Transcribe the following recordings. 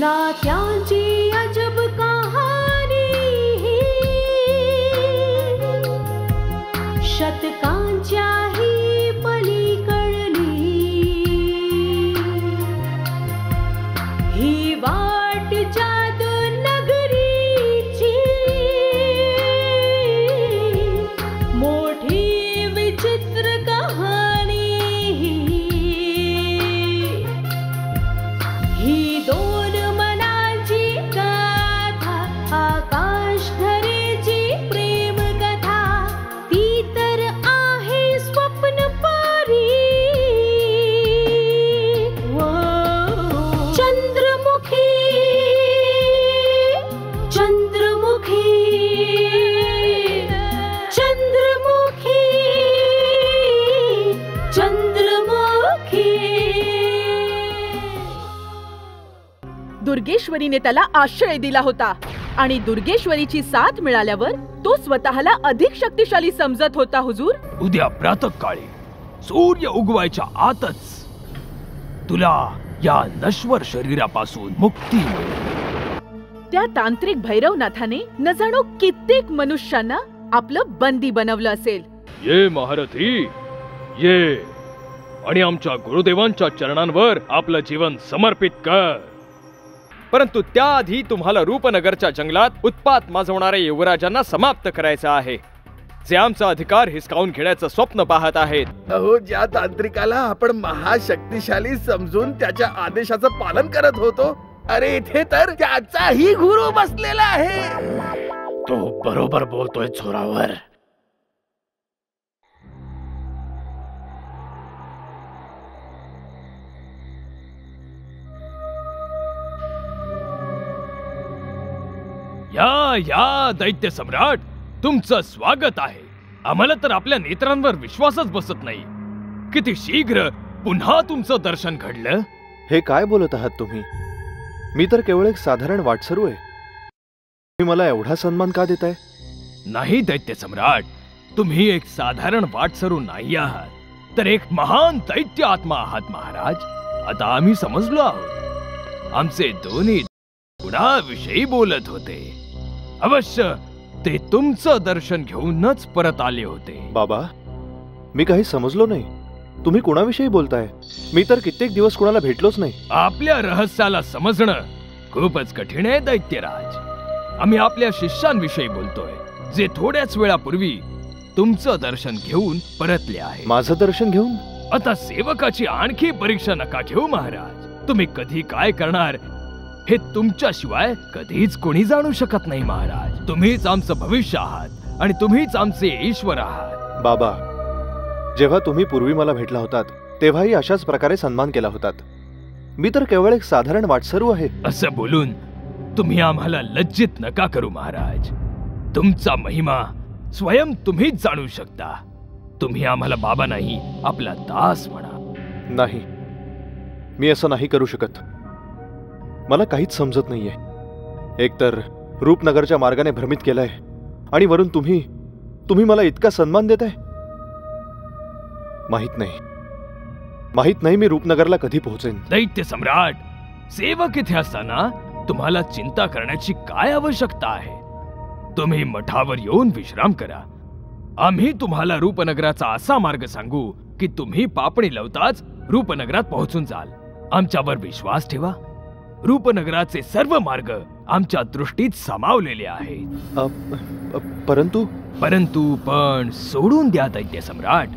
नात्यांची अजब कहाणी शतकांच्याही पलीकडली ही वाट जादू नगरीची मोठी विचित्र कहाणी ही दोन मनांची गाथा आकाश धरेची प्रेम कथा ती तर आहे स्वप्न परी चंद्रमुखी चंद्रमुखी चंद्रमुखी चंद्रमुखी। दुर्गेश्वरीने त्याला आश्रय दिला होता आणि दुर्गेश्वरीची साथ मिळाल्यावर तो स्वतःला अधिक शक्तिशाली समजत होता. हुजूर, उद्या प्रातःकाळी सूर्य उगवायच्या आतच तुला या नश्वर शरीरापासून मुक्ती मिळेल. त्या तांत्रिक भैरवनाथाने न जाणो कित्येक मनुष्यांना आपलं बंदी बनवलं असेल. ये महारथी ये आणि आमच्या गुरुदेवांच्या चरणांवर आपलं जीवन समर्पित कर. परंतु त्याआधी तुम्हाला रूपनगरच्या जंगलात उत्पात माजवणाऱ्या युवराजांना समाप्त करायचं आहे, जे आमचा अधिकार हिसकावून घेण्याचं स्वप्न पाहत आहेत. अहो, ज्या तांत्रिकाला आपण महाशक्तिशाली समजून त्याच्या आदेशाचं पालन करत होतो, अरे इथे तर त्याचाही गुरु बसलेला आहे. तो बरोबर बोलतोय छोरावर. या या दैत्य सम्राट, तुमचं स्वागत आहे. आम्हाला तर आपल्या नेत्रांवर विश्वासच बसत नाही. किती शीघ्र पुन्हा तुमचं दर्शन घडलं. हे काय बोलत आहात तुम्ही? मी तर केवळ एक साधारण वाटसरू आहे. तुम्ही मला एवढा सन्मान का देताय? नाही दैत्य सम्राट, तुम्ही एक साधारण वाटसरू नाही आहात, तर एक महान दैत्य आत्मा आहात महाराज. आता आम्ही समजलो आहोत. आमचे दोन्ही गुणाविषयी बोलत होते. अवश्य ते तुमचं दर्शन घेऊनच परत आले होते. बाबा, मी काही समजलो नाही. तुम्ही कोणाविषयी बोलताय? मी तर कित्येक दिवस कोणाला भेटलोच नाही. आपल्या रहस्याला समजणं खूपच कठीण आहे दैत्यराज. आम्ही आपल्या शिष्यांविषयी बोलतोय, जे थोड्याच वेळापूर्वी तुमचं दर्शन घेऊन परतले आहे. माझं दर्शन घेऊन? आता सेवकाची आणखी परीक्षा नका घेऊ महाराज. तुम्ही कधी काय करणार हे तुमच्याशिवाय कधीच कोणी जाणू शकत नाही महाराज. तुम्हीच आमचं भविष्य आहात आणि तुम्हीच आमचे ईश्वर आहात. बाबा, जेव्हा तुम्ही पूर्वी मला भेटला होतात तेव्हाही अशाच प्रकारे सन्मान केला होतात. मी तर केवळ एक साधारण वाटसरू आहे. असं बोलून तुम्ही आम्हाला लज्जित नका करू महाराज. तुमचा महिमा स्वयं तुम्हीच जाणू शकता. तुम्ही आम्हाला बाबा नाही, आपला दास म्हणा. नाही, मी असं नाही करू शकत. मला काहीच समजत नाहीये. एकतर रूपनगरच्या मार्गाने भ्रमित केलंय आणि वरून तुम्ही मला इतका सन्मान देताय. माहित नाही मी रूपनगरला कधी पोहोचेन. दैत्य सम्राट, सेवक इथे असताना तुम्हाला चिंता करण्याची काय आवश्यकता आहे? तुम्ही मठावर येऊन विश्राम करा. आम्ही तुम्हाला रूपनगराचा असा मार्ग सांगू की तुम्ही पापणी लावताच रूपनगरात पोहोचून जाल. आमच्यावर विश्वास ठेवा. रूपनगराचे सर्व मार्ग आमच्या दृष्टीत सामावलेले आहेत. परंतु पण सोडून द्या दैत्य सम्राट.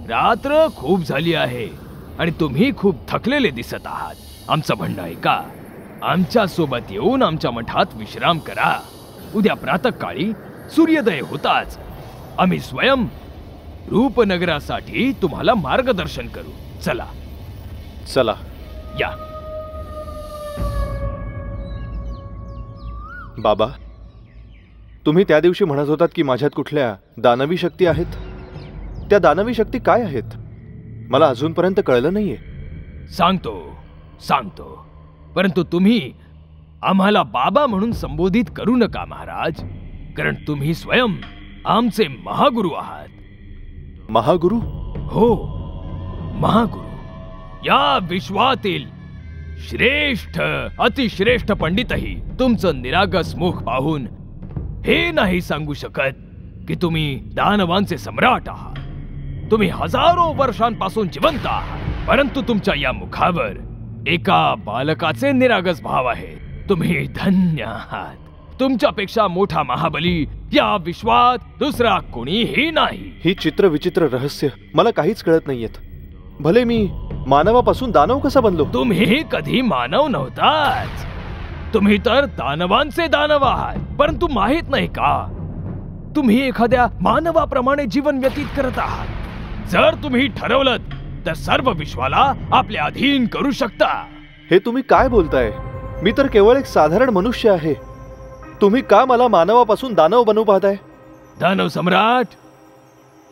रात्र खूप झाली आहे आणि तुम्ही खूप थकलेले दिसत आहात. आमचं म्हणणं ऐका. आमच्या सोबत येऊन आमच्या मठात विश्राम करा. उद्या प्रातःकाळी सूर्योदय होताच आम्ही स्वयं रूपनगरासाठी तुम्हाला मार्गदर्शन करू. चला चला या. बाबा, तुम्ही त्या दिवशी म्हणत होतात की माझ्यात कुठल्या दानवी शक्ती आहेत. त्या दानवी शक्ती काय आहेत? मला अजूनपर्यंत कळलं नाहीये. सांगतो परंतु तुम्ही आम्हाला बाबा म्हणून संबोधित करू नका महाराज, कारण तुम्ही स्वयं आमचे महागुरु आहात. महागुरु? हो, महागुरु. या विश्वातील श्रेष्ठ अतिश्रेष्ठ पंडितही तुमचं निरागस मुख पाहून हे नाही सांगू शकत की तुम्ही दानवांचे सम्राट आहात. तुम्ही हजारो वर्षांपासून जिवंत आहात, परंतु तुमच्या या मुखावर एका बालकाचे निरागस भाव आहे. तुम्ही धन्य आहात. तुमच्यापेक्षा मोठा महाबली या विश्वात दुसरा कोणीही नाही. ही चित्र विचित्र रहस्य मला काहीच कळत नाहीयेत. भले मी मानवापासून दानव कसा बनलो? तुम्ही कधी मानव नव्हताच. तुम्ही तर दानवांचे दानव आहात. परंतु माहित नाही का, तुम्ही एखाद्या मानवाप्रमाणे जीवन व्यतीत करत आहात. जर तुम्ही ठरवलं तर सर्व विश्वाला आपल्या अधीन करू शकता. हे तुम्ही काय बोलताय? मी तर केवळ एक साधारण मनुष्य आहे. तुम्ही का मला मानवापासून दानव बनवू पाहताय? दानव सम्राट,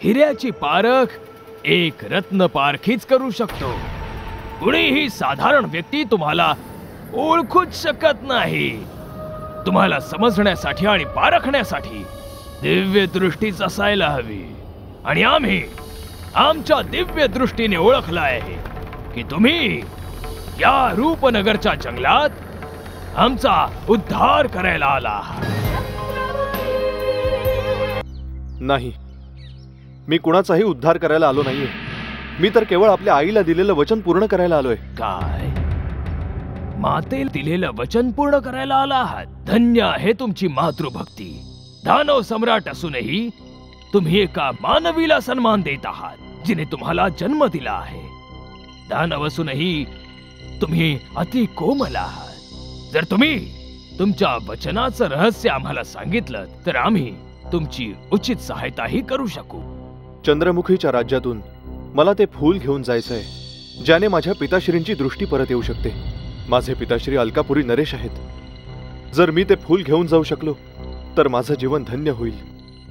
हिऱ्याची पारख एक रत्न पारखीच करू शकतो. कुणीही साधारण व्यक्ती तुम्हाला ओळखूच शकत नाही. तुम्हाला समजण्यासाठी आणि पारखण्यासाठी दिव्य दृष्टीच असायला हवी. आणि आम्ही आमच्या दिव्य दृष्टीने ओळखलं आहे की तुम्ही या रूपनगरच्या जंगलात आमचा उद्धार करायला आला आहात. नाही, मी कुणाचाही उद्धार करायला आलो नाहीये. मी तर केवळ आपल्या आईला दिलेलं वचन पूर्ण करायला आलोय. काय? मातेला दिलेलं वचन पूर्ण करायला आला आहात? धन्य आहे तुमची मातृभक्ती. दानव सम्राट असूनही तुम्ही एका मानवीला सन्मान देत आहात, जिने तुम्हाला जन्म दिला आहे. दानव असूनही तुम्ही अति कोमल आहात. जर तुम्ही तुमच्या वचनाचं रहस्य आम्हाला सांगितलं तर आम्ही तुमची उचित सहायताही करू शकू. चंद्रमुखीच्या राज्यातून मला ते फूल घेऊन जायचंय, ज्याने माझ्या पिताश्रींची दृष्टी परत येऊ शकते. माझे पिताश्री अलकापुरी नरेश आहेत. जर मी ते फूल घेऊन जाऊ शकलो तर माझं जीवन धन्य होईल.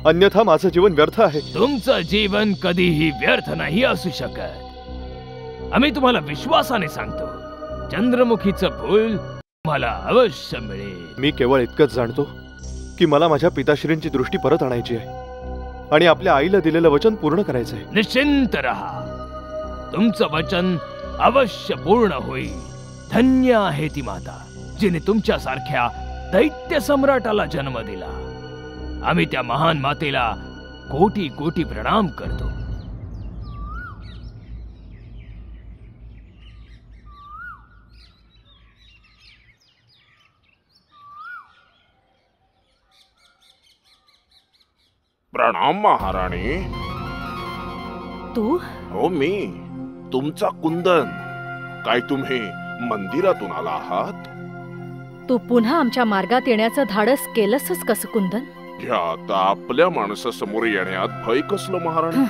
अन्यथा माझं जीवन व्यर्थ आहे. तुमचं जीवन कधीही व्यर्थ नाही असू शकत. आम्ही तुम्हाला विश्वासाने सांगतो, चंद्रमुखीचं फूल तुम्हाला अवश्य मिळेल. मी केवळ इतकंच जाणतो की मला माझ्या पिताश्रींची दृष्टी परत आणायची आहे आणि आपल्या आईला दिलेलं वचन पूर्ण करायचं आहे. निश्चिंत रहा, तुमचं वचन अवश्य पूर्ण होईल. धन्य आहे ती माता जिने तुमच्यासारख्या दैत्य सम्राटाला जन्म दिला. आम्ही त्या महान मातेला कोटी कोटी प्रणाम करतो. प्रणाम महाराणी. तू? हो, मी तुमचा कुंदन. काय तुम्ही मंदिरातून आला आहात? तू पुन्हा आमच्या मार्गात येण्याचं धाडस केलंसच कसं कुंदन? ह्यात आपल्या माणसासमोर येण्यात भय कसलं महाराणी?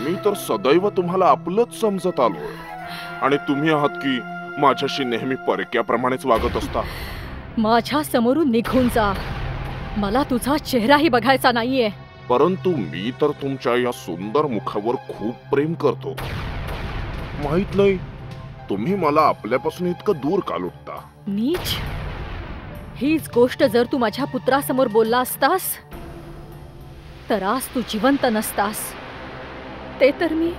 मी तर सदैव तुम्हाला आपलंच समजत आलोय आणि तुम्ही आहात की माझ्याशी नेहमी परक्याप्रमाणेच वागत असता. माझ्या समोरून निघून जा. मला तुझा चेहराही बघायचा नाहीये. परंतु मी तर तुमच्या या सुंदर मुखावर खूप प्रेम करतो. माहित नाही तुम्ही मला आपल्यापासून इतकं दूर का लुटता? नीच, हीच गोष्ट जर तू माझ्या पुत्रासमोर बोलला असतास तर आज तू जिवंत नसतास. ते तर मी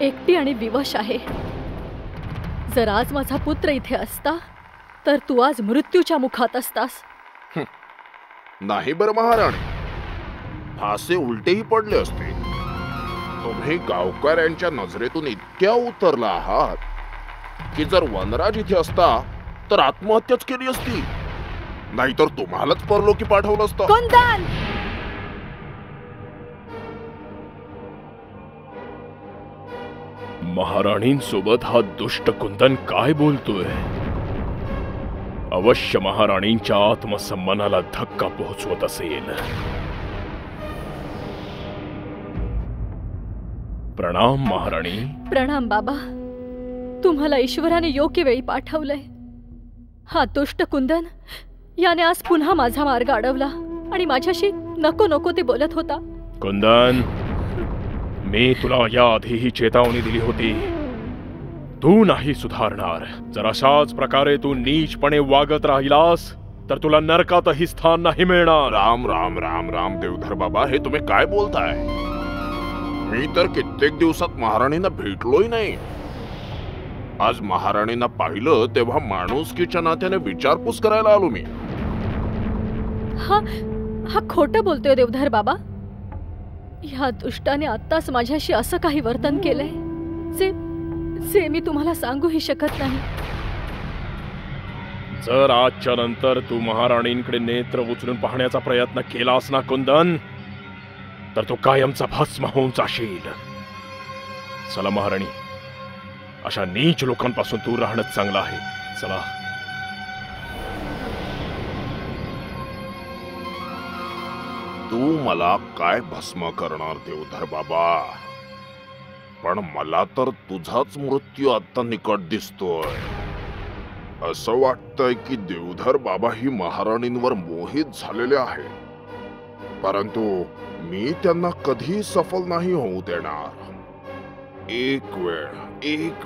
एकटी आणि विवश आहे. जर आज माझा पुत्र इथे असता तर तू आज मृत्यूच्या मुखात असतास. नाही बरं महाराणी, फासे उलटेही पडले असते. तुम्ही गावकऱ्यांच्या नजरेतून इतक्या उतरला आहात की जर वनराज इथे असता तर आत्महत्याच केली असती, नाहीतर तुम्हालाच परलोकी पाठवलं असतं. कुंदन! महाराणींसोबत हा दुष्ट कुंदन काय बोलतोय? अवश्य महाराणींच्या आत्मसन्मानाला धक्का पोहोचवत असेल. प्रणाम महाराणी. प्रणाम बाबा. तुम्हाला ईश्वराने योग्य वेळी पाठवलंय. हा दुष्ट कुंदन याने आज पुन्हा माझा मार्ग अडवला आणि माझ्याशी नको नको ते बोलत होता. कुंदन, मी तुला या आधीही चेतावणी दिली होती. तू नाही सुधारणार. जर अशाच प्रकारे तू नीचपणे वागत राहिलास तर तुला नरकातही स्थान नाही मिळणार. राम राम राम राम देवधर बाबा, हे तुम्ही काय बोलताय? मी तर कित्येक दिवसात महाराणींना भेटलोही नाही. आज महाराणींना पाहिलं तेव्हा माणुसकीच्या नात्याने विचारपूस करायला आलो मी. हा खोटं बोलतोय देवधर बाबा. ह्या दुष्टाने आत्ताच माझ्याशी असं काही वर्तन केलंय जे मी तुम्हाला सांगूही शकत नाही. जर आजच्या नंतर तू महाराणींकडे नेत्र उचलून पाहण्याचा प्रयत्न केलास ना कुंदन, तर तू कायमचा भस्म होऊन जाशील. चला महाराणी, अशा नीच लोकांपासून दूर राहणं चांगलं आहे. चला. तू मला काय भस्म करणार देवधर बाबा, पण मला तर तुझाच मृत्यू आता निकट दिसतोय. असं वाटतंय की देवधर बाबा ही महाराणींवर मोहित झालेले आहे, परंतु मी त्यांना कधी सफल नाही होऊ देणार. एक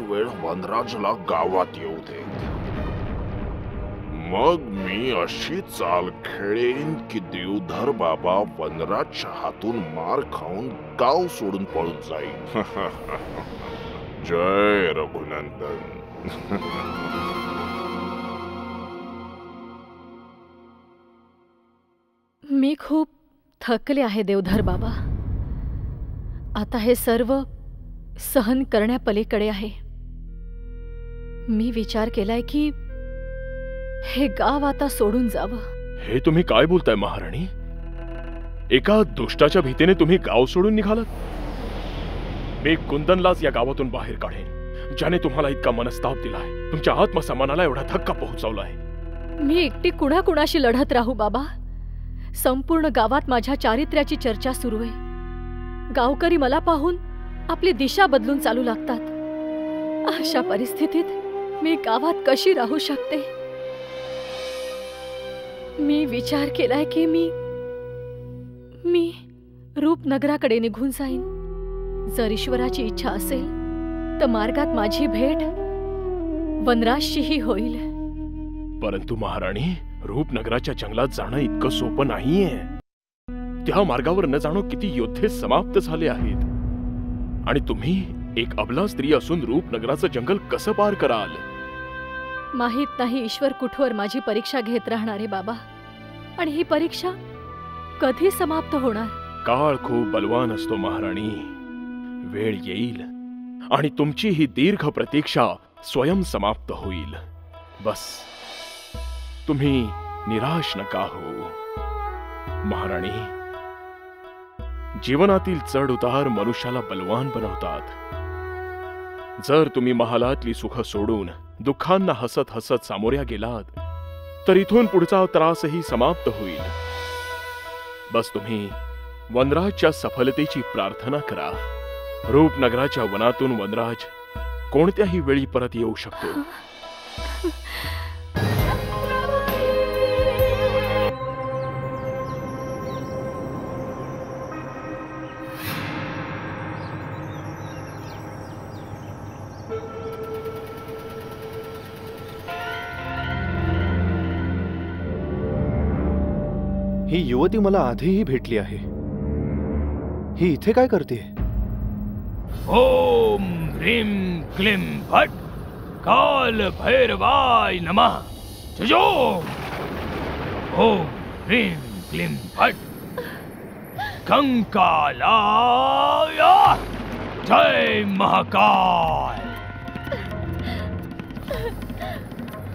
वेळ वनराजला गावात येऊ दे, मग मी अशी चाल खेळेन की देवधर बाबा वनराजच्या हातून मार खाऊन गाव सोडून पळून जाईल. जय रघुनंदन. मी खूप थकले आहे देवधर बाबा. आता हे सर्व सहन करण्यापलीकडे आहे. मी विचार केलाय की हे गाव आता सोडून जावं. हे तुम्ही काय बोलताय महाराणी? एका दुष्टाच्या भीतीने तुम्ही गाव सोडून निघालात? मी कुंदनलाच या गावातून बाहेर काढेन, ज्याने तुम्हाला इतका मनस्ताप दिलाय, तुमच्या आत्मसन्मानाला एवढा धक्का पोहोचवलाय. मी एकटी कुणाकुणाशी लढत राहू बाबा? संपूर्ण गावात माझ्या चारित्र्याची चर्चा सुरू आहे. गावकरी मला पाहून आपली दिशा बदलून चालू लागतात. अशा परिस्थितीत मी गावात कशी राहू शकते? मी विचार केलाय की मी रूपनगराकडे निघून जाईन. जर ईश्वराची इच्छा असेल तर मार्गात माझी भेट वनराजशीही होईल. परंतु महाराणी, रूपनगराच्या जंगलात जाणं इतकं सोपं नाहीये. त्या मार्गावर न जाणो किती योद्धे समाप्त झाले आहेत, आणि तुम्ही एक अबला स्त्री असून रूपनगराचं जंगल कसं पार कराल? माहित नाही ईश्वर कुठवर माझी परीक्षा घेत राहणार आहे बाबा, आणि ही परीक्षा कधी समाप्त होणार? काळ खूप बलवान असतो महाराणी. वेळ येईल आणि तुमची ही दीर्घ प्रतीक्षा स्वयं समाप्त होईल. बस तुम्ही निराश नका हो महाराणी. जीवनातील चढ उतार मनुष्याला बलवान बनवतात. जर तुम्ही महालातली सुख सोडून दुःखांना हसत हसत सामोऱ्या गेलात तर इथून पुढचा त्रासही समाप्त होईल. बस तुम्ही वनराजच्या सफलतेची प्रार्थना करा. रूपनगराच्या वनातून वनराज कोणत्याही वेळी परत येऊ शकतो. ही युवती मला आधीही भेटली आहे. ही इथे काय करते? ओम ह्रीं क्लीं फट काल भैरवाय नमः. जुजो. ओम ह्रीं क्लीं फट कंकालाय जय महाकाल.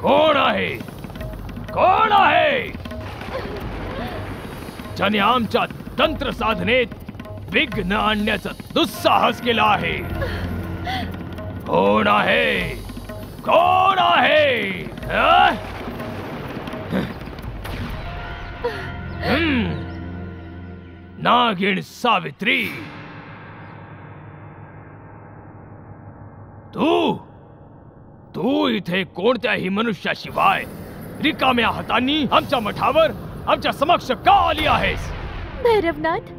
कोण आहे? कोण आहे ज्याने आमच्या तंत्र साधनेत विघ्न आणण्याचा दुस्साहस केला आहे? कोण आहे? कोण आहे? नागिण सावित्री, तू इथे कोणत्याही मनुष्याशिवाय रिकाम्या हातांनी आमच्या मठावर आमच्या समक्ष का आली आहेस? भैरवनाथ,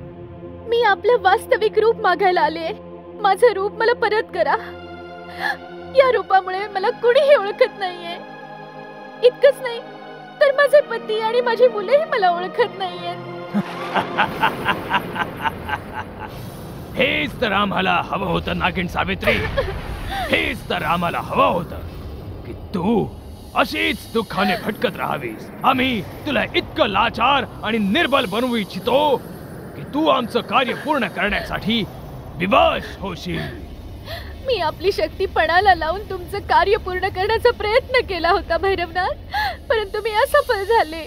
मी आपलं वास्तविक रूप मागायला आले. माझं रूप मला परत करा. या रूपामुळे मला कुणीही ओळखत नाहीये. इतकंच नाही तर माझे पती आणि माझी मुलेही मला ओळखत नाहीयेत. हेच तर आम्हाला हवं होतं नागिन सावित्री. हेच तर आम्हाला हवं होतं की तू अशीच दुःखाने भटकत राहावीस. आम्ही तुला इतकं लाचार आणि निर्बल बनवू इच्छितो की तू आमचं कार्य पूर्ण करण्यासाठी विवश होशील. मी आपली शक्ती पणाला लावून तुमचं कार्य पूर्ण करण्याचा प्रयत्न केला होता भैरवनाथ, परंतु मी असफल झाले.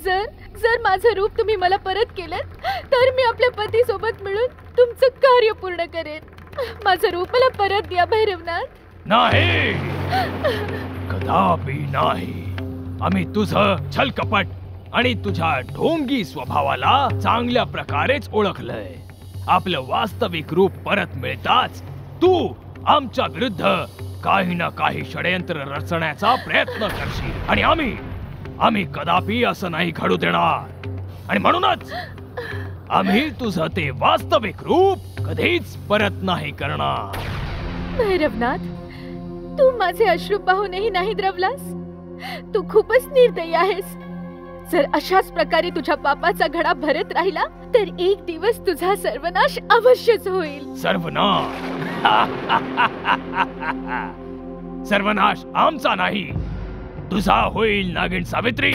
जर माझं रूप तुम्ही मला परत केलं तर मी आपल्या पती सोबत मिळून तुमचं कार्य पूर्ण करेन. माझं रूप मला परत द्या भैरवनाथ. नाही, कदापि नाही. आम्ही तुझं छलकपट आणि तुझ्या ढोंगी स्वभावाला चांगल्या प्रकारेच ओळखलंय. आपलं वास्तविक रूप परत मिळताच तू आमच्या विरुद्ध काही ना काही षडयंत्र रचण्याचा प्रयत्न करशील आणि आम्ही कदापि असं नाही घडू देणार. आणि म्हणूनच आम्ही तुझं ते वास्तविक रूप कधीच परत नाही करणार. भैरवनाथ, तू माझे अश्रू पाहूनही नाही द्रवलास. तू खूपच निर्दयी आहेस. जर अशाच प्रकारे तुझ्या पापाचा घडा भरत राहिला तर एक दिवस तुझा सर्वनाश अवश्यच होईल. सर्वनाश? सर्वनाश आमचा नाही, तुझा होईल नागिन सावित्री.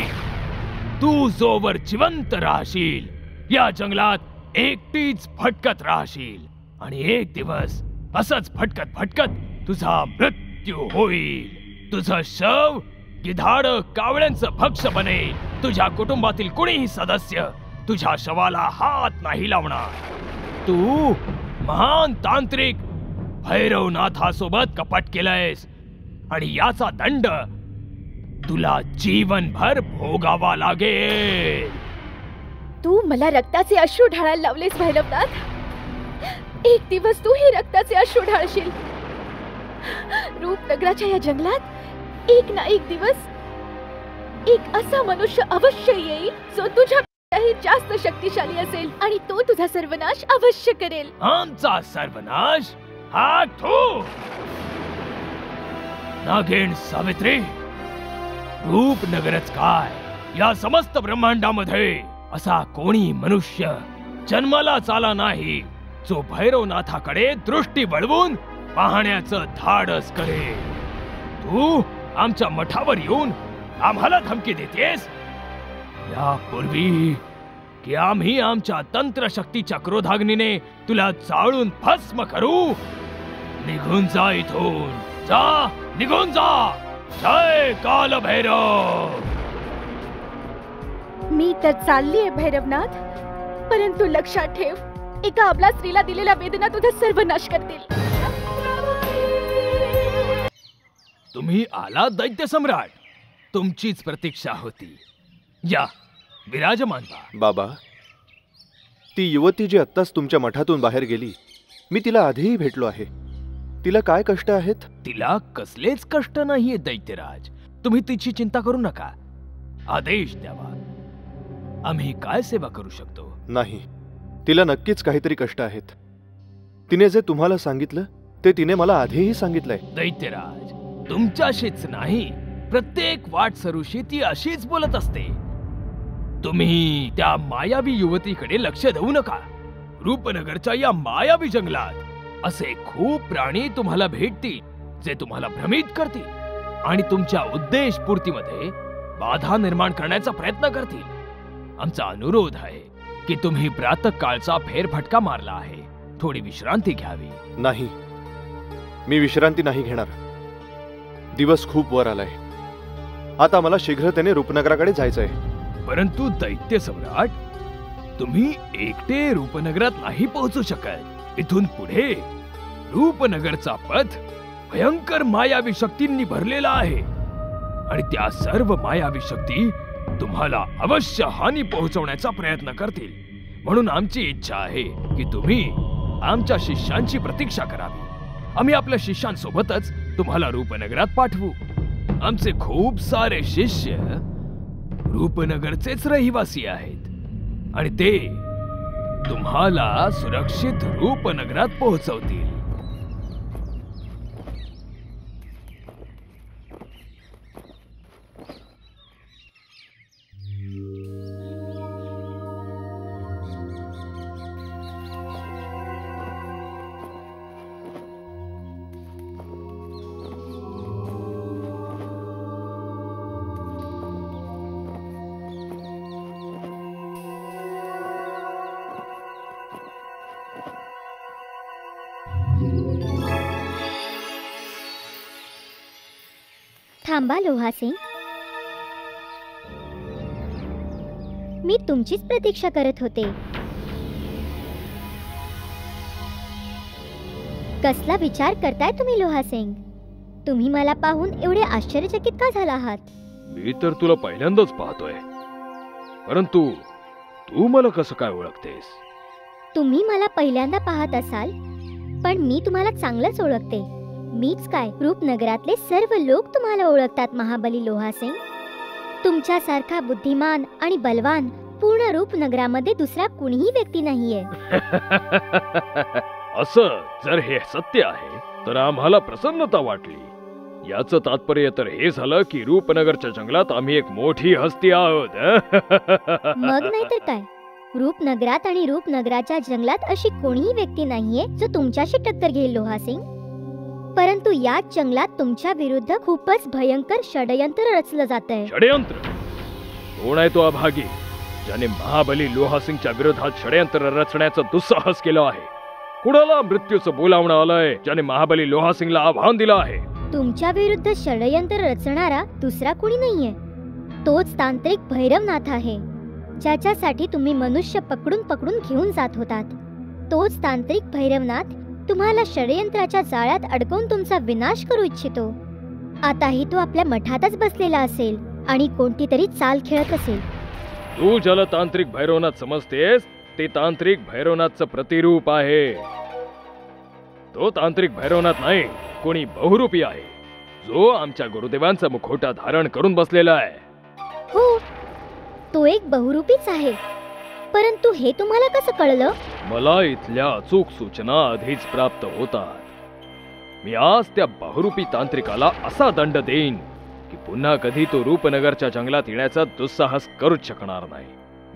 तू जोवर जिवंत राहशील या जंगलात एकटीच भटकत राहशील आणि एक दिवस असंच भटकत भटकत तुझा मृत्यू होईल. तुझं शव गिधाड कावळ्यांचं भक्ष्य बनेल. तुझ्या कुटुंबातील कुणीही सदस्य तुझ्या शवाला हात नाही लावणार. तू महान तांत्रिक भैरवनाथासोबत कपट केलंयस आणि याचा दंड तुला जीवनभर भोगावा लागेल. तू मला रक्ताचे अश्रू ढाळायला लावलेस भैरवनाथ. एक दिवस तू ही रक्ताचे अश्रू ढाळशील. रूपनगराच्या या जंगलात एक ना एक दिवस एक असा मनुष्य अवश्य येईल जो तुझ्यापेक्षाही जास्त शक्तिशाली असेल आणि तो तुझा सर्वनाश अवश्य करेल. आमचा सर्वनाश? हा तू नागिन सावित्री, रूपनगरच काय या समस्त ब्रह्मांडामध्ये असा कोणी मनुष्य जन्मालाच आला नाही जो भैरवनाथाकडे दृष्टी वळवून पाहण्याचं धाडस करेल. तू आमच्या मठावर येऊन आम्हाला धमकी देतेस यापूर्वी की आम्ही आमच्या तंत्रशक्तीच्या क्रोधाग्नीने तुला जाळून भस्म करू. निघून जा इथून, जा, निघून जा. जय कालभैरव. मी तर चाललीये भैरवनाथ, परंतु लक्षात ठेव, एका अबला स्त्रीला दिलेल्या वेदना तुझा सर्वनाश करतील. तुम्ही आला दैत्य सम्राट, तुमचीच प्रतीक्षा होती. या विराजमान व्हा. बाबा, ती युवती जी आत्ताच तुमच्या मठातून बाहेर गेली, मी तिला आधीही भेटलो आहे. तिला काय कष्ट आहेत? तिला कसलेच कष्ट नाहीये दैत्यराज. तुम्ही तिची चिंता करू नका. आदेश द्यावा, आम्ही काय सेवा करू शकतो. नाही, तिला नक्कीच काहीतरी कष्ट आहेत. तिने जे तुम्हाला सांगितलं ते तिने मला आधीही सांगितलंय. दैत्यराज, तुमच्याशीच नाही, प्रत्येक वाटसरूशी ती अशीच बोलत असते. तुम्ही त्या मायावी युवतीकडे लक्ष देऊ नका. रूपनगरच्या या मायावी जंगलात असे खूप प्राणी तुम्हाला भेटतील जे तुम्हाला भ्रमित करतील आणि तुमच्या उद्देश पूर्तीमध्ये बाधा निर्माण करण्याचा प्रयत्न करतील. आमचा अनुरोध आहे की तुम्ही प्रातःकाळचा फेरफटका मारला आहे, थोडी विश्रांती घ्यावी. नाही, मी विश्रांती नाही घेणार. दिवस खूप वर आलाय. आता मला शीघ्रतेने रूपनगराकडे जायचंय. परंतु दैत्य सम्राट, तुम्ही एकटे रूपनगरात नाही पोहोचू शकत. इथून पुढे रूपनगरचा पथ भयंकर मायावी शक्तींनी भरलेला आहे आणि त्या सर्व मायावी शक्ती तुम्हाला अवश्य हानी पोहोचवण्याचा प्रयत्न करतील. म्हणून आमची इच्छा आहे की तुम्ही आमच्या शिष्यांची प्रतीक्षा करावी. आम्ही आपल्या शिष्यांसोबतच तुम्हाला रूपनगरात पाठवू. आमचे खूप सारे शिष्य रूपनगरचेच रहिवासी आहेत आणि ते तुम्हाला सुरक्षित रूपनगरात पोहोचवतील. थांबा लोहा सिंग, मी तुमचीच प्रतीक्षा करत होते. कसला विचार करताय तुम्ही लोहा सिंग? तुम्ही मला पाहून एवढे आश्चर्यचकित का झाला आहात? मी तर तुला पहिल्यांदाच पाहतोय, परंतु तू मला कसं काय ओळखतेस? तुम्ही मला पहिल्यांदा पाहत असाल, पण मी तुम्हाला चांगलंच ओळखते. मीच काय, रूपनगरातले सर्व लोक तुम्हाला ओळखतात महाबली लोहा सिंग. तुमच्यासारखा बुद्धिमान आणि बलवान पूर्ण रूपनगरामध्ये दुसरा कुणीही व्यक्ती नाहीये. असं जर हे सत्य आहे तर आम्हाला प्रसन्नता वाटली. याचं तात्पर्य तर हे झालं की रूपनगरच्या जंगलात आम्ही एक मोठी हस्ती आहोत. मग नाही तर काय, रूपनगरात आणि रूपनगराच्या जंगलात अशी कोणीही व्यक्ती नाहीये जो तुमच्याशी टक्कर घेईल लोहा सिंग. परंतु याच जंगलात तुमच्या विरुद्ध खूपच भयंकर षडयंत्र रचलं जातंय. षडयंत्र? कोण आहे तो अभागी ज्याने महाबली लोहा सिंगच्या विरोधात षडयंत्र रचण्याचं दुस्साहस केलं आहे? कुणाला मृत्यूचं बोलावणं आलंय ज्याने महाबली लोहा सिंगला आव्हान दिलं आहे? तुमच्या विरुद्ध षडयंत्र रचणारा दुसरा कोणी नाहीये. तोच तांत्रिक भैरवनाथ आहे, ज्याच्यासाठी तुम्ही मनुष्य पकडून पकडून घेऊन जात होतात. तोच तांत्रिक भैरवनाथ तुम्हाला षडयंत्राच्या जाळ्यात अडकवून तुमचा विनाश करू इच्छितो. आताही तो आपल्या मठातच बसलेला असेल आणि कोणती तरी चाल खेळत असेल. तू ज्याला तांत्रिक भैरवनाथ समजतेस ते तांत्रिक भैरवनाथचं प्रतिरूप आहे. तो तांत्रिक भैरवनाथ नाही, कोणी बहुरूपी आहे जो आमच्या गुरुदेवांचा मुखवटा धारण करून बसलेला आहे. हो, तो एक बहुरूपीच आहे. परंतु हे तुम्हाला कसं कळलं? मला इथल्या अचूक सूचना आधीच प्राप्त होतात. मी आज त्या बहुरूपी तांत्रिकाला असा दंड देईन की पुन्हा कधी तो रूपनगरच्या जंगलात येण्याचा दुस्साहस करूच शकणार नाही.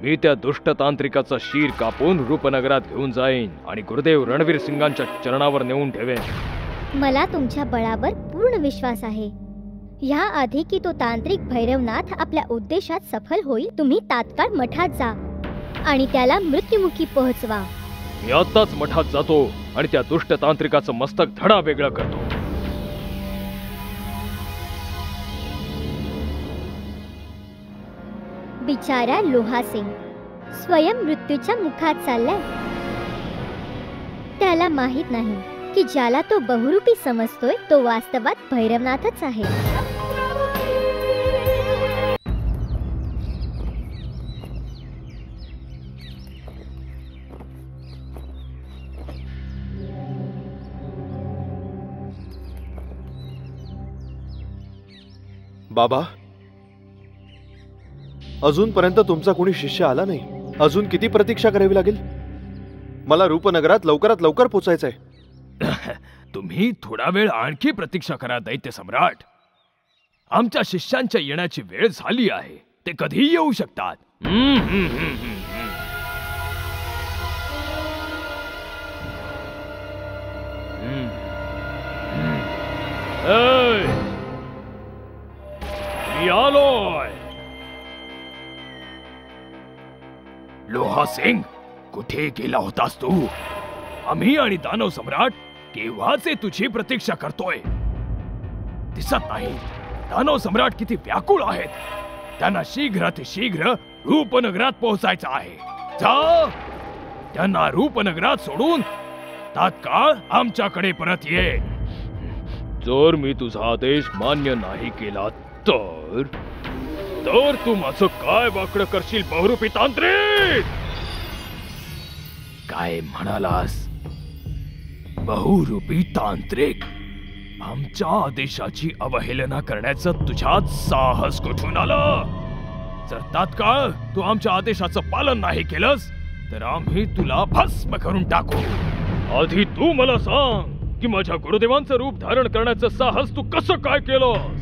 मी त्या दुष्ट तांत्रिकाचा शीर कापून रूपनगरात घेऊन जाईन आणि गुरुदेव रणवीर सिंगांच्या चरणावर नेऊन ठेवेन. मला तुमच्या बळावर पूर्ण विश्वास आहे. ह्या आधी की तो तांत्रिक भैरवनाथ आपल्या उद्देशात सफल होईल, तुम्ही तात्काळ मठात जा आणि त्याला मृत्युमुखी पोहोचवा. मी आताच मठात जातो आणि त्या दुष्ट तांत्रिकाचं मस्तक धडा वेगळं करतो. बिचारा लोहा सिंग स्वयं मृत्यूच्या मुखात चाललाय. त्याला माहित नाही की ज्याला तो बहुरूपी समजतोय तो वास्तवात भैरवनाथच आहे. बाबा, अजूनपर्यंत तुमचा कोणी शिष्य आला नाही. अजून किती प्रतीक्षा करावी लागेल? मला रूपनगरात लवकरात लवकर पोचायचंय. तुम्ही थोडा वेळ आणखी प्रतीक्षा करा दैत्य सम्राट. आमच्या शिष्यांच्या येण्याची वेळ झाली आहे. ते कधीही येऊ शकतात. मी आलोय. लोहा सिंग, कुठे गेला होतास तू? आम्ही आणि दानव सम्राट केव्हाचे तुझी प्रतीक्षा करतोय. दिसत नाही दानव सम्राट किती व्याकुळ आहेत. त्यांना शीघ्र रूपनगरात पोहोचायचं आहे. जा, त्यांना रूपनगरात सोडून तात्काळ आमच्याकडे परत ये. जर मी तुझा आदेश मान्य नाही केला तर तू माझं काय वाकडं करशील बहुरूपी तांत्रिक? काय म्हणालास? बहुरूपी तांत्रिक, आमच्या आदेशाची अवहेलना करण्याचं तुझ्यात साहस कुठून आलं? जर तात्काळ तू आमच्या आदेशाचं पालन नाही केलंस तर आम्ही तुला भस्म करून टाकू. आधी तू मला सांग की माझ्या गुरुदेवांचं रूप धारण करण्याचं साहस तू कसं काय केलंस?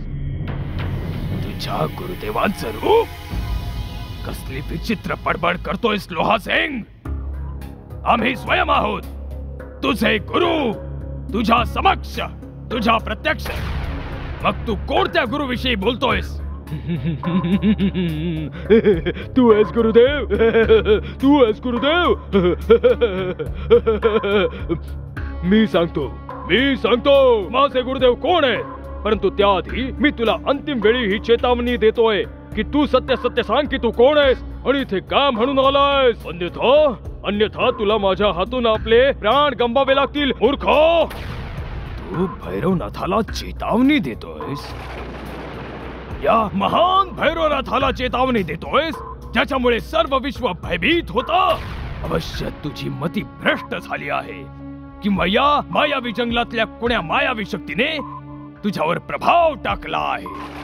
तुझ्या गुरुदेवांचं रूप? कसली विचित्र बडबड करतोयस लोहा सिंग? आम्ही स्वयं आहोत तुझे गुरु, तुझ्या समक्ष, तुझ्या प्रत्यक्ष. मग तू कोणत्या गुरुविषयी बोलतोयस? तू आहेस गुरुदेव, तू आहेस गुरुदेव. मी सांगतो माझे गुरुदेव कोण आहेत. परंतु त्याआधी मी तुला अंतिम वेळी ही चेतावणी देतोय की तू सत्य सत्य सांग की तू कोण आहेस आणि इथे का म्हणून आलायस. अन्यथा तुला माझ्या हातून आपले प्राण गमवावे लागतील. मूर्ख, तू भैरवनाथाला चेतावणी देतोयस? या महान भैरवनाथाला चेतावणी देतोयस ज्याच्यामुळे सर्व विश्व भयभीत होतं? अवश्य तुझी मती भ्रष्ट झाली आहे, किंवा या मायावी जंगलातल्या कोण्या मायावी शक्तीने तुझ्यावर प्रभाव टाकला आहे.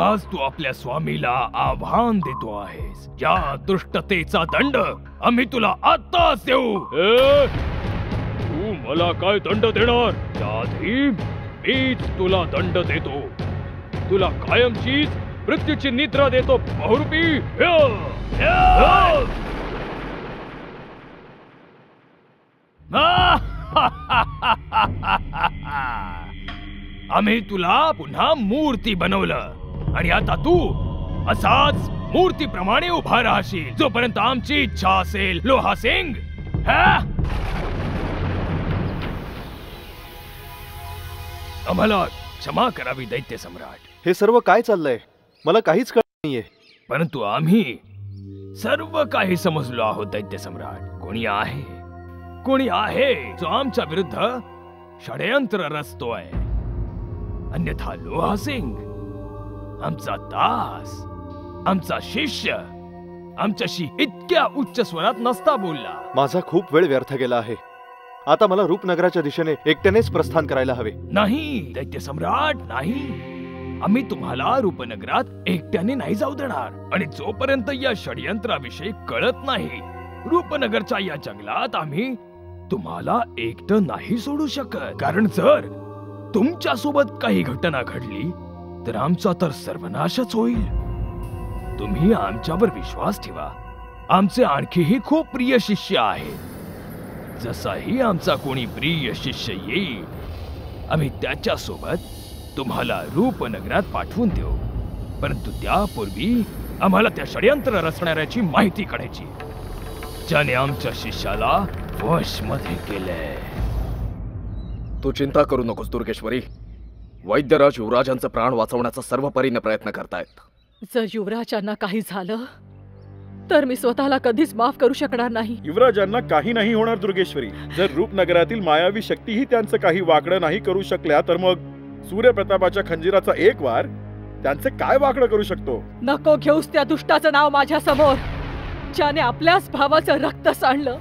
आज तू आपल्या स्वामीला आव्हान देतो आहेस. या दुष्टतेचा दंड आम्ही तुला आत्ताच देऊ. तू मला काय दंड देणार? त्याआधी मीच तुला दंड देतो. तुला कायमचीच मृत्यूची निद्रा देतो बहुरूपी. आम्ही तुला पुन्हा मूर्ती बनवलं आणि आता तू असाच मूर्तीप्रमाणे उभा राहशील जोपर्यंत आमची इच्छा असेल. लोहा सिंग, आम्हाला क्षमा करावी दैत्य सम्राट. हे सर्व काय चाललंय? मला काहीच कळत नाहीये. परंतु आम्ही सर्व काही समजलो आहोत दैत्य सम्राट. कोणी आहे जो आमच्या विरुद्ध षडयंत्र रचतोय. अन्यथा लोहा सिंग, आमचा दास, आमचा शिष्य आमच्याशी इतक्या उच्च स्वरात नसता बोलला. माझा खूप वेळ व्यर्थ गेला आहे. आता मला रूपनगराच्या दिशेने एकट्यानेच प्रस्थान करायला हवे. नाही दैत्य सम्राट, नाही. आम्ही तुम्हाला रूपनगरात एकट्याने नाही जाऊ देणार. आणि जोपर्यंत या षडयंत्राविषयी कळत नाही, रूपनगरच्या या जंगलात आम्ही तुम्हाला एकटं नाही सोडू शकत. कारण जर तुमच्या सोबत काही घटना घडली तर आमचा तर सर्वनाशच होईल. तुम्ही आमच्यावर विश्वास ठेवा. आमचे आणखीही खूप प्रिय शिष्य आहेत. जसाही आमचा कोणी प्रिय शिष्य येईल, आम्ही त्याच्या सोबत तुम्हाला रूपनगरात पाठवून देऊ. परंतु त्यापूर्वी आम्हाला त्या षडयंत्र रचणाऱ्याची माहिती काढायची ज्याने आमच्या शिष्याला वशमध्ये केलंय. तू चिंता करू नकोस दुर्गेश्वरी. वैद्यराज युवराजांचा प्राण वाचवण्याचा सर्व परीने प्रयत्न करतायत. जर युवराजांना काही झालं तर मी स्वतःला कधीच माफ करू शकणार नाही. युवराजांना काही नाही होणार दुर्गेश्वरी. जर रूपनगरातील मायावी शक्तीही त्यांचं काही वाकडं नाही करू शकल्या तर मग सूर्यप्रतापाच्या खंजीराचा एक वार त्यांचे काय वाकडं करू शकतो? नको घेऊस त्या दुष्टाचं नाव माझ्या समोर, ज्याने आपल्याच भावाचं रक्त सांडलं.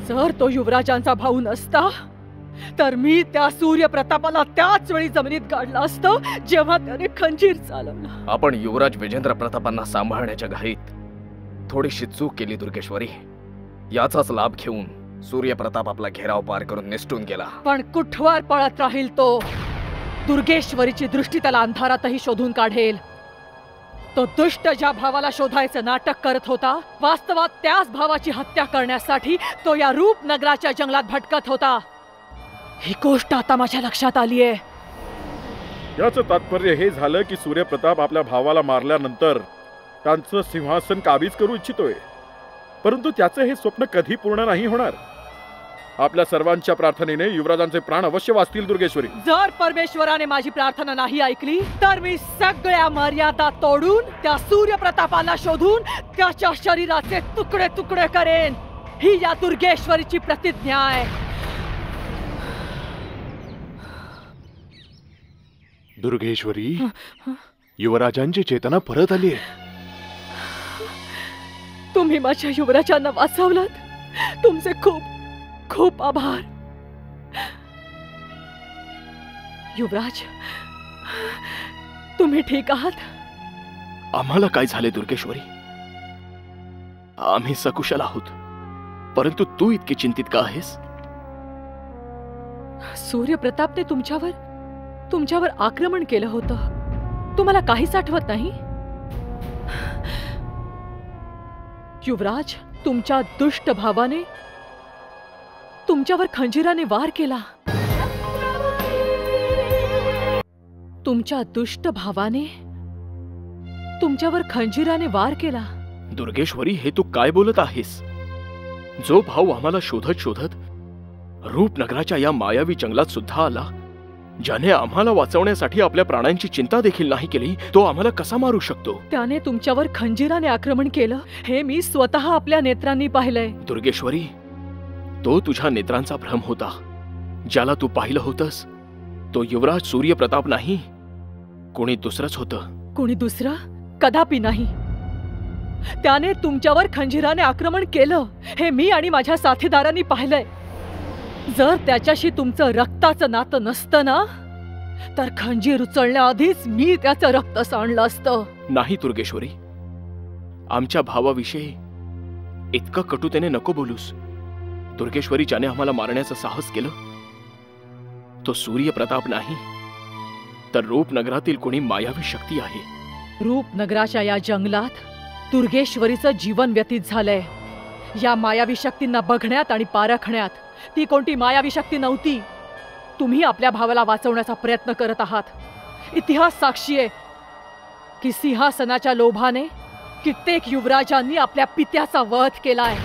जर तो युवराजांचा भाऊ नसता तर मी त्या सूर्यप्रतापाला त्याच वेळी जमिनीत गाडलं असतं जेव्हा त्याने खंजीर चालवलं. आपण युवराज विजेंद्र प्रतापांना सांभाळण्याच्या घाईत थोडीशी चूक केली दुर्गेश्वरी. याचाच लाभ घेऊन सूर्यप्रताप आपला घेराव पार करून निसटून गेला. पण कुठवर पळत राहील तो? दुर्गेश्वरीची दृष्टी त्याला अंधारातही शोधून काढेल. तो दुष्ट ज्या भावाला शोधायचं नाटक करत होता, वास्तवात त्याच भावाची हत्या करण्यासाठी तो या रूपनगराच्या जंगलात भटकत होता. ही गोष्ट आता माझ्या लक्षात आलीये. याचं तात्पर्य हे झालं की सूर्यप्रताप आपल्या भावाला मारल्यानंतर त्यांचं सिंहासन काबीज करू इच्छितोय. परंतु त्याचं हे स्वप्न कधी पूर्ण नाही होणार. आपल्या सर्वांच्या प्रार्थनेने युवराजांचे प्राण अवश्य वाचतील दुर्गेश्वरी. जर परमेश्वराने माझी प्रार्थना नाही ऐकली तर मी सगळ्या मर्यादा तोडून त्या सूर्यप्रतापाला शोधून त्याच्या शरीराचे तुकडे तुकडे करेन. ही या दुर्गेश्वरीची प्रतिज्ञा आहे. दुर्गेश्वरी, युवराजांची चेतना परत आली आहे. तुम्ही माझ्या युवराजांना वाचवलात. तुमचे खूप खूप आभार. युवराज, तुम्ही ठीक आहात? आम्हाला काय झाले दुर्गेश्वरी? आम्ही सकुशल आहोत. परंतु तू इतकी चिंतित का आहेस? सूर्यप्रतापने तुमच्यावर आक्रमण केलं होतं. तुम्हाला काहीच आठवत नाही? युवराज, तुमच्या दुष्ट भावाने तुमच्यावर खंजीराने वार केला. तुमच्या दुष्ट भावाने तुमच्यावर खंजीराने वार केला. दुर्गेश्वरी, हे तू काय बोलत आहेस? जो भाऊ आम्हाला शोधत शोधत रूपनगराच्या या मायावी जंगलात सुद्धा आला. ज्याने आम्हाला वाचवण्यासाठी आपल्या प्राणांची चिंता देखील नाही केली, तो आम्हाला कसा मारू शकतो? त्याने तुमच्यावर खंजिराने आक्रमण केलं हे मी स्वतः आपल्या नेत्रांनी पाहिलंय. दुर्गेश्वरी, तो तुझ्या नेत्रांचा भ्रम होता. ज्याला तू पाहिलं होतंस तो युवराज सूर्यप्रताप नाही, कोणी दुसरंच होतं. कोणी दुसरं? कदापि नाही. त्याने तुमच्यावर खंजिराने आक्रमण केलं हे मी आणि माझ्या साथीदारांनी पाहिलंय. जर त्याच्याशी तुमचं रक्ताचं नातं नसतं ना, तर खंजीर उचलण्याआधीच मी त्याचं रक्त सांडलं असतं. नाही दुर्गेश्वरी, आमच्या भावाविषयी इतकं कटुतेने नको बोलूस. दुर्गेश्वरी, ज्याने आम्हाला मारण्याचं साहस केलं तो सूर्यप्रताप नाही, तर रूपनगरातील कोणी मायावी शक्ती आहे. रूपनगराच्या या जंगलात दुर्गेश्वरीचं जीवन व्यतीत झालंय. या मायावी शक्तींना बघण्यात आणि पारखण्यात ती कोणती मायावी शक्ती नव्हती. तुम्ही आपल्या भावाला वाचवण्याचा प्रयत्न करत आहात. इतिहास साक्षी आहे की सिंहासनाच्या लोभाने कित्येक युवराजांनी आपल्या पित्याचा वध केलाय.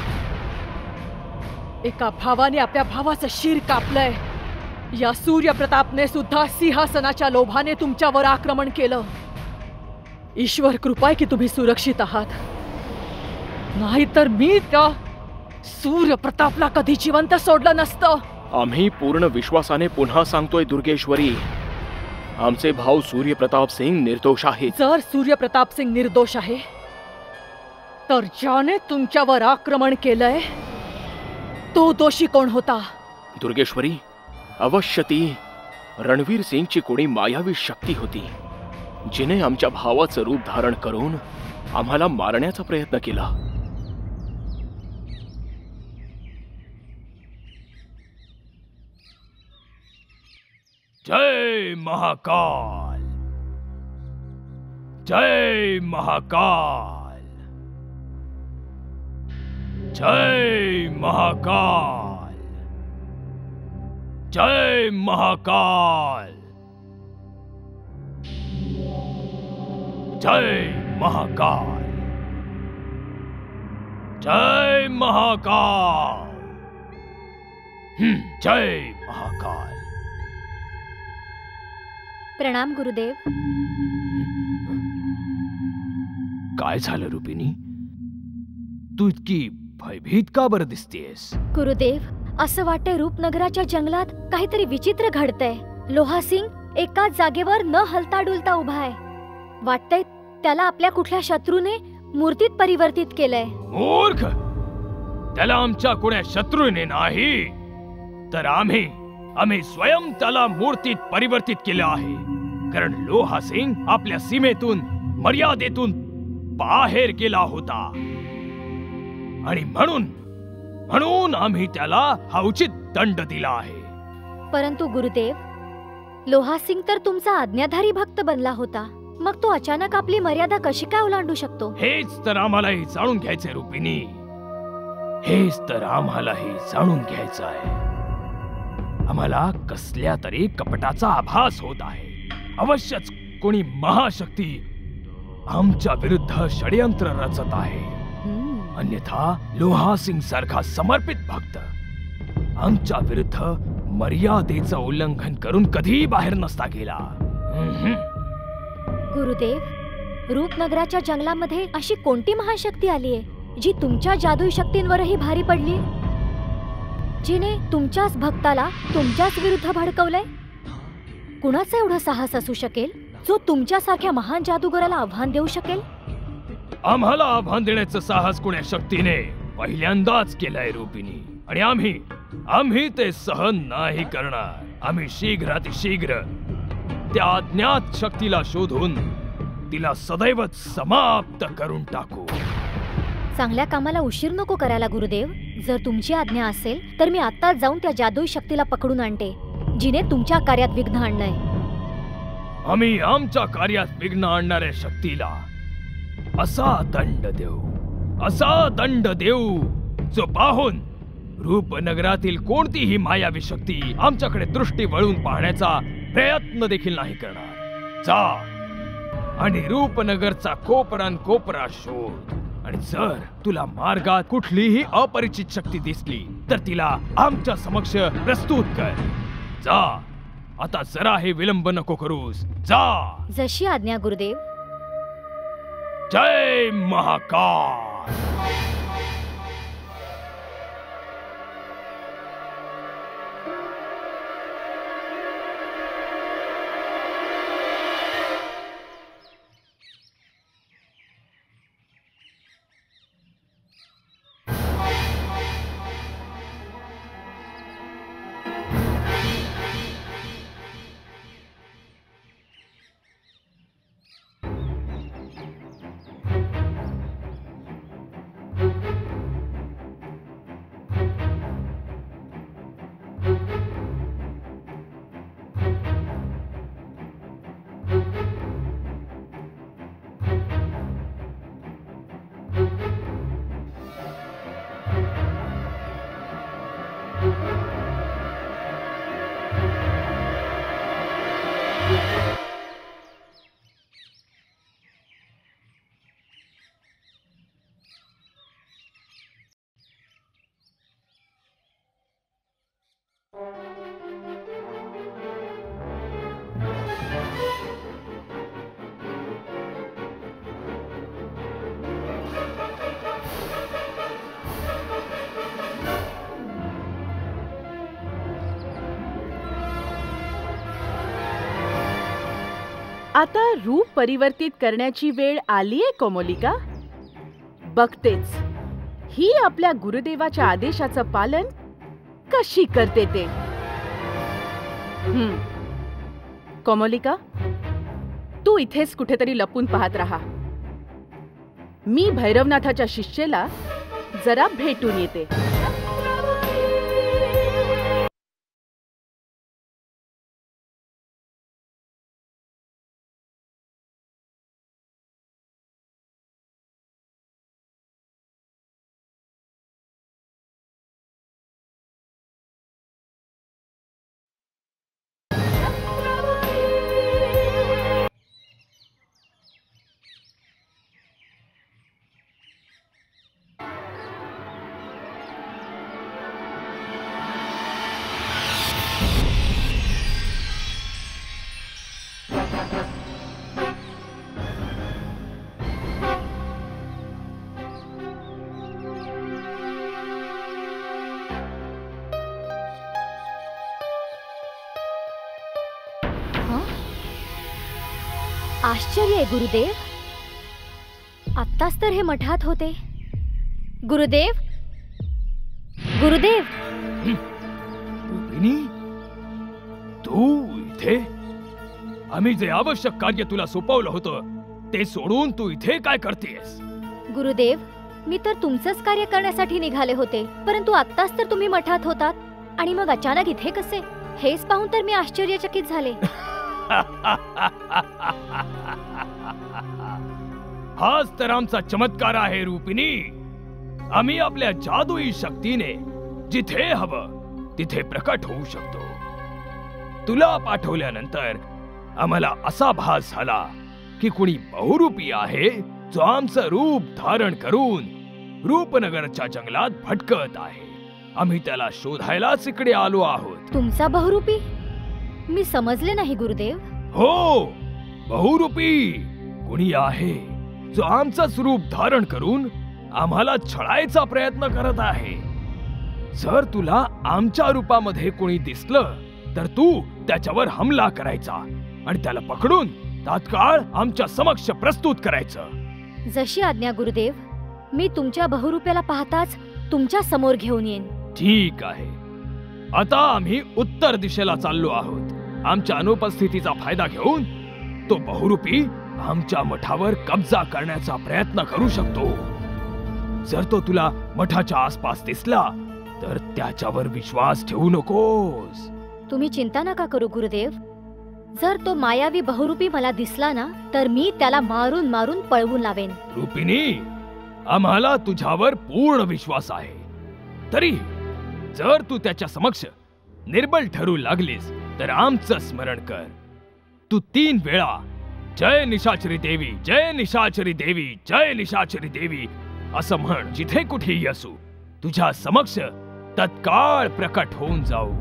एका भावाने आपल्या भावाचं शिर कापलंय. या सूर्यप्रतापने सुद्धा सिंहासनाच्या लोभाने तुमच्यावर आक्रमण केलं. ईश्वर कृपा आहे की तुम्ही सुरक्षित आहात, नाहीतर मी त्या सूर्यप्रतापला कधी जिवंत सोडलं नसतं. आम्ही पूर्ण विश्वासाने पुन्हा सांगतोय दुर्गेश्वरी, आमचे भाऊ सूर्यप्रताप सिंग निर्दोष आहे. जर सूर्यप्रताप सिंग निर्दोष आहे तर ज्याने तुमच्यावर आक्रमण केलंय तो दोषी कोण होता? दुर्गेश्वरी, अवश्य ती रणवीर सिंगची कोणी मायावी शक्ती होती, जिने आमच्या भावाचं रूप धारण करून आम्हाला मारण्याचा प्रयत्न केला. जय महाकाल, जय महाकाल, जय महाकाल, जय महाकाल, जय महाकाल, जय महाकाल, जय महाकाल. प्रणाम गुरुदेव. काय झालं रुपिनी? तू इतकी भयभीत का बरं दिसतेस? गुरुदेव, असं वाटतंय रूपनगराच्या जंगलात काहीतरी विचित्र घडतंय. लोहासिंग एकाच जागेवर न हलता डुलता उभा आहे. वाटतंय त्याला आपल्या कुठल्या शत्रूने मूर्तीत परिवर्तित केलंय. मूर्ख! त्याला आमच्या कोण्या शत्रूने नाही, तर आम्ही स्वयं त्याला मूर्तीत परिवर्तित केलं आहे. कारण लोहासिंग आपल्या सीमेतून, मर्यादेतून बाहेर गेला होता आणि म्हणून आम्ही त्याला हा उचित दंड दिला आहे. परंतु गुरुदेव, लोहासिंग तर तुमचा आज्ञाधारी भक्त बनला होता. मग तो अचानक आपली मर्यादा कशी काय ओलांडू शकतो? हेच तर आम्हालाही जाणून घ्यायचंय रुपिनी. हेच तर आम्हालाही जाणून घ्यायचं आहे. आम्हाला कसल्या तरी कपटाचा आभास होत आहे. अवश्यच कोणी महाशक्ती आमच्या विरुद्ध षडयंत्र रचत आहे. अन्यथा लोहासिंग सारखा समर्पित भक्त आमच्या विरुद्ध मर्यादेचं उल्लंघन करून कधीही बाहेर नसता गेला. गुरुदेव, रूपनगराच्या जंगलामध्ये अशी कोणती महाशक्ती आली आहे जी तुमच्या जादुई शक्तींवरही भारी पडली, जिने तुमच्याच भक्ताला तुमच्याच विरुद्ध भडकवलंय? कुणाचं एवढं साहस असू शकेल जो तुमच्यासारख्या महान जादूगराला आव्हान देऊ शकेल? आम्हाला आव्हान देण्याचं साहस कोण्या शक्तीने पहिल्यांदाच केलंय रुपिनी, आणि आम्ही ते सहन नाही करणार. आम्ही शीघ्रातिशीघ्र त्या अज्ञात शक्तीला शोधून तिला सदैवच समाप्त करून टाकू. चांगल्या कामाला उशीर नको करायला गुरुदेव. जर तुमची आज्ञा असेल तर मी आत्ताच जाऊन त्या जादुई शक्तीला पकडून आणते, जिने तुमच्या कार्यात विघ्न आणलंय. आम्ही आमच्या कार्यात विघ्न आणणाऱ्या शक्तीला असा दंड देऊ जो पाहून रूपनगरातील कोणतीही मायावी शक्ती आमच्याकडे दृष्टी वळून पाहण्याचा प्रयत्न देखील नाही करणार. जा आणि रूपनगरचा कोपरान कोपरा शोध आणि जर तुला मार्गात कुठलीही अपरिचित शक्ती दिसली तर तिला आमच्या समक्ष प्रस्तुत कर. जा, आता जरा हे विलंब नको करूस. जा. जशी आज्ञा गुरुदेव. जय महाकाल. आता रूप परिवर्तित करण्याची वेळ आलीये कोमोलिका. बघतेच ही आपल्या गुरुदेवाच्या आदेशाचं पालन कशी करते ते. कोमोलिका, तू इथेच कुठेतरी लपून पाहत राहा. मी भैरवनाथाच्या शिष्येला जरा भेटून येते. आश्चर्य आहे गुरुदेव. आत्ताच तर हे मठात होते. गुरुदेव, गुरुदेव. रुक्मिणी, तू इथे? आम्ही जे आवश्यक कार्य तुला सोपवलं होतं ते सोडून तू इथे काय करतेस? गुरुदेव, मी तर तुमचंच कार्य करण्यासाठी निघाले होते, परंतु आत्ताच तर तुम्ही मठात होतात आणि मग अचानक इथे कसे? हेच पाहून तर मी आश्चर्यचकित झाले. हाच तर आमचा चमत्कार आहे रूपिणी. आम्ही आपल्या जादुई शक्तीने जिथे हवं तिथे प्रकट होऊ शकतो. तुला पाठवल्यानंतर आम्हाला असा भास झाला की कुणी बहुरूपी आहे जो आमचं रूप धारण करून रूपनगरच्या जंगलात भटकत आहे. आम्ही त्याला शोधायलाच इकडे आलो आहोत. तुमचा बहुरूपी? मी समजले नाही गुरुदेव. हो, बहुरूपी कुणी आहे जो आमचंच रूप धारण करून आम्हाला छळायचा प्रयत्न करत आहे. जर तुला आमच्या रूपामध्ये कोणी दिसलं तर तू त्याच्यावर हमला करायचा आणि त्याला पकडून तात्काळ आमच्या समक्ष प्रस्तुत करायचं. जशी आज्ञा गुरुदेव. मी तुमच्या बहुरूप्याला पाहताच तुमच्या समोर घेऊन येईन. ठीक आहे. आता आम्ही उत्तर दिशेला चाललो आहोत. आमच्या अनुपस्थितीचा फायदा घेऊन तो बहुरूपी आमच्या मठावर कब्जा करण्याचा प्रयत्न करू शकतो. जर तो तुला मठाच्या आसपास दिसला तर त्याच्यावर विश्वास ठेवू नकोस. तुम्ही चिंता नका करू गुरुदेव. जर तो मायावी बहुरूपी मला दिसला ना तर मी त्याला मारून मारून पळवून लावेन. रूपिणी, आम्हाला तुझ्यावर पूर्ण विश्वास आहे. तरी जर तू त्याच्या समक्ष निर्बल ठरू लागलीस तर आमचं स्मरण कर. तू 3 वेळा जय निशाचरी देवी, जय निशाचरी देवी, जय निशाचरी देवी असं म्हण जिथे कुठेही असू तुझ्या समक्ष तत्काळ प्रकट होऊन जाऊ.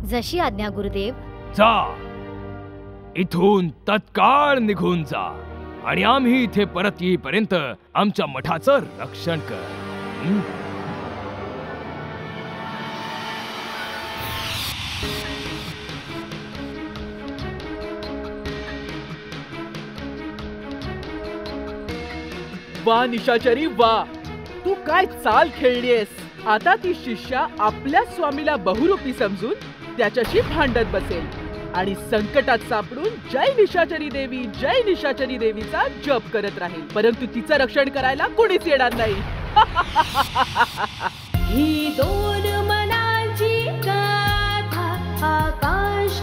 जशी आज्ञा गुरुदेव. जा इथून तत्काळ निघून जा आणि आम्ही इथे परत येईपर्यंत आमच्या मठाचं रक्षण कर. वा निशाचरी वा, तू काय चाल खेळलीयस. आता ती शिष्या आपल्या स्वामीला बहुरूपी समजून त्याच्याशी भांडत बसेल आणि संकटात सापडून जय निशाचरी देवीचा जप करत राहील, परंतु तिचं रक्षण करायला कोणीच येणार नाही. ही दोन मनाची गाथा आकाश